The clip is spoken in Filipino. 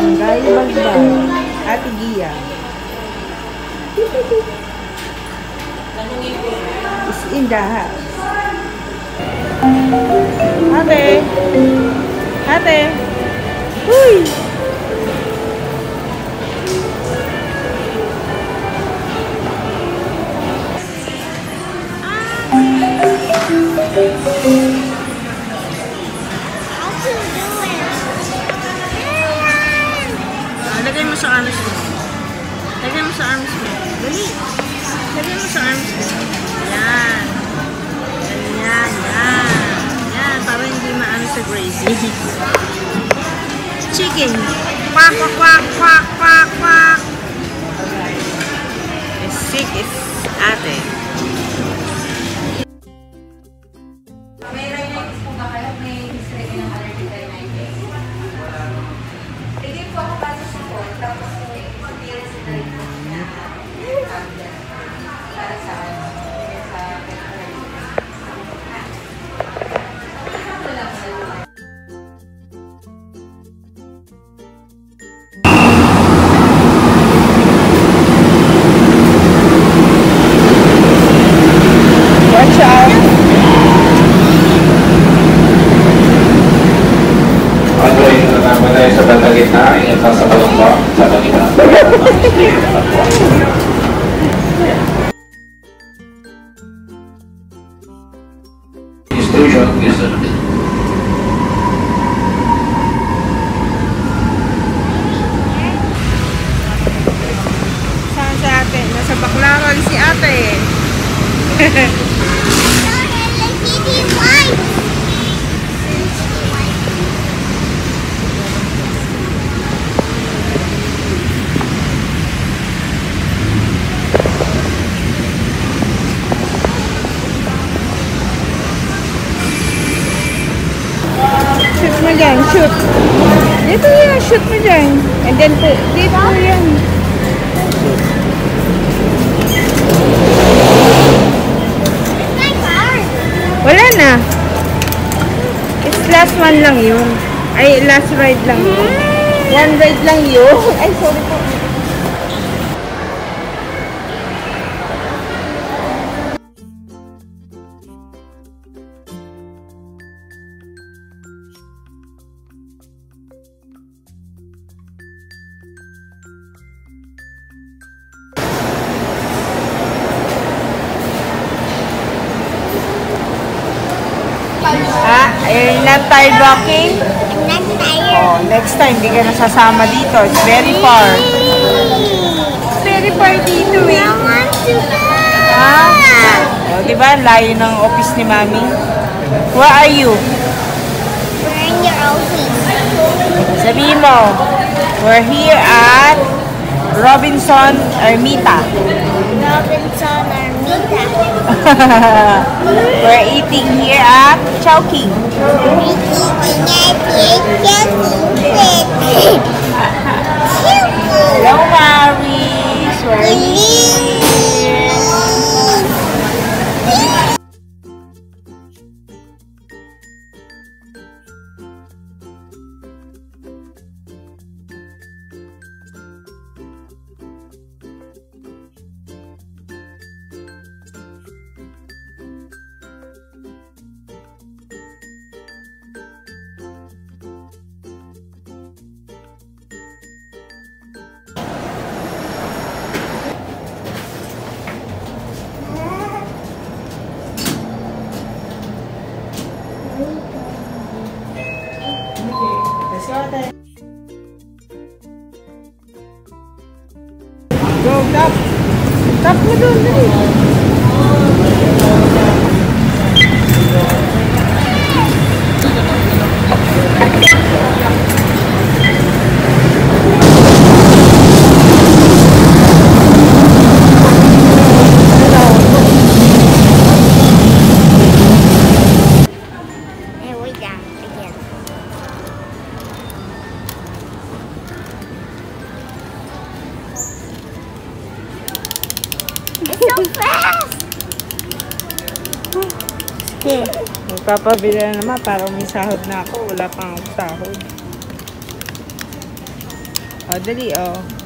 Barangay Balbal. Ate Gia. Is in the house. Ate. Ate. Uy. Lagay mo sa arms mo. Lagay mo sa arms mo. Dali. Lagay mo sa arms mo. Yan. Yan, yan. Yan, para hindi maano sa gravy. Chicken. Quack, quack, quack, quack, quack, quack. Is sick is ate. May rhinitis po ba kayo? May history kayo ng allergic rhinitis? Hindi po ako para sa support. Tapos experience na rin po na para sa Watch out! Patuloy na naman tayo sa bandang gitna. Ingat lang sa balong sa kanila. Station is Saan si ate? Nasa Baclaran si ate. Shoot mo dyan, shoot. Dito yan, shoot mo dyan. And then, dito yan. Wala na. It's last one lang yun. Ay, last ride lang yun. One ride lang yun. Ay, sorry po. Not tired walking? I'm not tired. Oh, next time, di ka nasasama dito. It's very far. It's very far dito eh. I want to go. Ha? Oh, diba? Layo ng office ni Mami. Where are you? We're in your office. Sabihin mo, we're here at Robinson Ermita. Robinson Ermita. We're eating here at Chowking. Hello, Maris. We're here. Go, tap! Tap mo doon, dali! So fast! Okay. Magpapabili na naman para may sahod na ako. Wala pang sahod. O, dali, o.